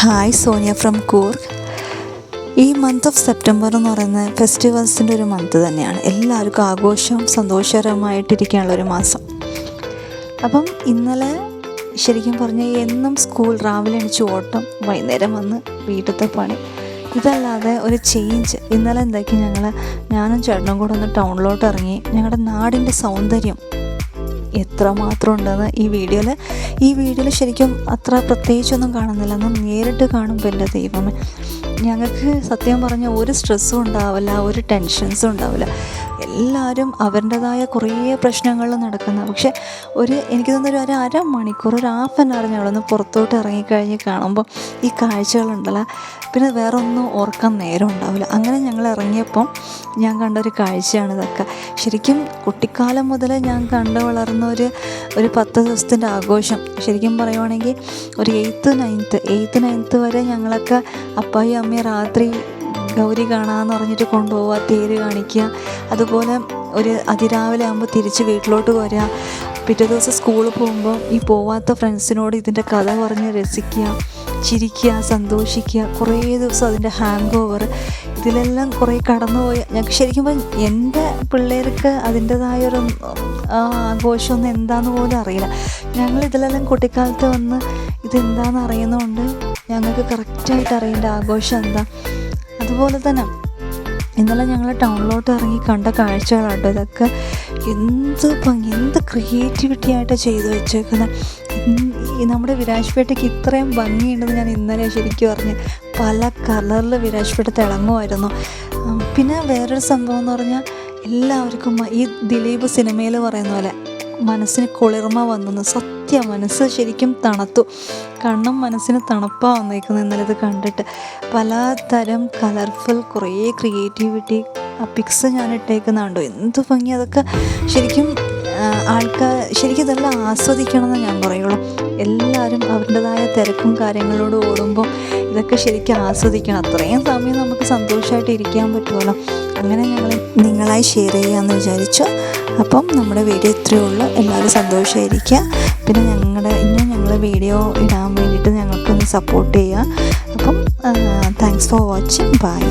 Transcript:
Hi, Sonia from Coorg. ഈ month of September എന്ന് പറയുന്നത് ഫെസ്റ്റിവൽസിൻ്റെ ഒരു മന്ത് തന്നെയാണ്. എല്ലാവർക്കും ആഘോഷവും സന്തോഷകരമായിട്ടിരിക്കാനുള്ളൊരു മാസം. അപ്പം ഇന്നലെ ശരിക്കും പറഞ്ഞാൽ എന്നും സ്കൂൾ രാവിലെ എണീച്ച് ഓട്ടം, വൈകുന്നേരം വന്ന് വീട്ടിലത്തെ പണി, ഇതല്ലാതെ ഒരു ചേഞ്ച്. ഇന്നലെ എന്താക്കി ഞാനും ചേട്ടനും കൂടെ ഒന്ന് ടൗണിലോട്ട് ഇറങ്ങി. ഞങ്ങളുടെ നാടിൻ്റെ സൗന്ദര്യം എത്രമാത്രം ഉണ്ടെന്ന് ഈ വീഡിയോയിൽ ശരിക്കും അത്ര പ്രത്യേകിച്ചൊന്നും കാണുന്നില്ല. എന്നാൽ നേരിട്ട് കാണുമ്പോൾ എൻ്റെ ദൈവമേ, ഞങ്ങൾക്ക് സത്യം പറഞ്ഞാൽ ഒരു സ്ട്രെസ്സും ഉണ്ടാവില്ല, ഒരു ടെൻഷൻസും ഉണ്ടാവില്ല. എല്ലാവരും അവരുടേതായ കുറേ പ്രശ്നങ്ങളിൽ നടക്കുന്ന, പക്ഷേ എനിക്ക് തോന്നുന്നൊരു അരമണിക്കൂർ, ഒരു ഹാഫ് ആൻ അവർ ഞങ്ങളൊന്ന് പുറത്തോട്ട് ഇറങ്ങിക്കഴിഞ്ഞ് കാണുമ്പോൾ ഈ കാഴ്ചകളുണ്ടല്ലോ, പിന്നെ വേറെ ഒന്നും ഓർക്കാൻ നേരം ഉണ്ടാവില്ല. അങ്ങനെ ഞങ്ങൾ ഇറങ്ങിയപ്പം ഞാൻ കണ്ട ഒരു കാഴ്ചയാണ് ഇതൊക്കെ. ശരിക്കും കുട്ടിക്കാലം മുതൽ ഞാൻ കണ്ടു വളർന്ന ഒരു 10 ദിവസത്തിൻ്റെ ആഘോഷം. ശരിക്കും പറയുവാണെങ്കിൽ ഒരു 8th 9th വരെ ഞങ്ങളൊക്കെ അപ്പായും അമ്മയും രാത്രി ഗൗരി കാണാമെന്ന് പറഞ്ഞിട്ട് കൊണ്ടുപോവുക, തേര് കാണിക്കുക. അതുപോലെ ഒരു അതിരാവിലെ ആകുമ്പോൾ തിരിച്ച് വീട്ടിലോട്ട് വരിക. പിറ്റേ ദിവസം സ്കൂളിൽ പോകുമ്പോൾ ഈ പോവാത്ത ഫ്രണ്ട്സിനോട് ഇതിൻ്റെ കഥ പറഞ്ഞ് രസിക്കുക, ചിരിക്കുക, സന്തോഷിക്കുക. കുറേ ദിവസം അതിൻ്റെ ഹാങ് ഓവർ, ഇതിലെല്ലാം കുറേ കടന്നുപോയി. ഞങ്ങൾക്ക് ശരിക്കും എൻ്റെ പിള്ളേർക്ക് അതിൻ്റേതായൊരു ആഘോഷമൊന്നും എന്താണെന്ന് പോലും അറിയില്ല. ഞങ്ങൾ ഇതിലെല്ലാം കുട്ടിക്കാലത്ത് വന്ന് ഇതെന്താണെന്ന് അറിയുന്നതുകൊണ്ട് ഞങ്ങൾക്ക് കറക്റ്റായിട്ട് അറിയേണ്ട ആഘോഷം എന്താ. അതുപോലെ തന്നെ ഇന്നലെ ഞങ്ങൾ ടൗണിലോട്ട് ഇറങ്ങി കണ്ട കാഴ്ചകളാട്ടോ ഇതൊക്കെ. എന്ത് ഭംഗി, എന്ത് ക്രിയേറ്റിവിറ്റി ആയിട്ട് ചെയ്തു വെച്ചേക്കുന്നത്. നമ്മുടെ വിരാജ്പേട്ടയ്ക്ക് ഇത്രയും ഭംഗിയുണ്ടെന്ന് ഞാൻ ഇന്നലെ ശരിക്കും അറിഞ്ഞ്. പല കളറിൽ വിരാജ്പേട്ട തിളങ്ങുമായിരുന്നു. പിന്നെ വേറൊരു സംഭവം എന്ന് പറഞ്ഞാൽ എല്ലാവർക്കും ഈ ദിലീപ് സിനിമയിൽ പറയുന്ന പോലെ മനസ്സിന് കുളിർമ വന്നു. സത്യം, മനസ്സ് ശരിക്കും തണുത്തു. കണ്ണും മനസ്സിന് തണുപ്പാണ് വന്നേക്കുന്നത് ഇന്നലെ ഇത് കണ്ടിട്ട്. പലതരം കളർഫുൾ കുറേ ക്രിയേറ്റിവിറ്റി ആ പിക്സ് ഞാൻ ഇട്ടേക്കുന്നുണ്ടോ, എന്ത് ഭംഗി അതൊക്കെ. ശരിക്കും ശരിക്കും ഇതെല്ലാം ആസ്വദിക്കണമെന്ന് ഞാൻ പറയുള്ളൂ. എല്ലാവരും അവരുടേതായ തിരക്കും കാര്യങ്ങളോട് ഓടുമ്പോൾ ഇതൊക്കെ ശരിക്കും ആസ്വദിക്കണം. അത്രയും സമയം നമുക്ക് സന്തോഷമായിട്ട് ഇരിക്കാൻ പറ്റുമല്ലോ. അങ്ങനെ ഞങ്ങൾ നിങ്ങളായി ഷെയർ ചെയ്യാമെന്ന് വിചാരിച്ചു. അപ്പം നമ്മുടെ വീഡിയോ ഇത്രയേ ഉള്ളൂ. എല്ലാവരും സന്തോഷമായിരിക്കുക. പിന്നെ ഞങ്ങൾ വീഡിയോ ഇടാൻ വേണ്ടിയിട്ട് ഞങ്ങൾക്കൊന്ന് സപ്പോർട്ട് ചെയ്യുക. അപ്പം താങ്ക്സ് ഫോർ വാച്ചിങ്. ബൈ.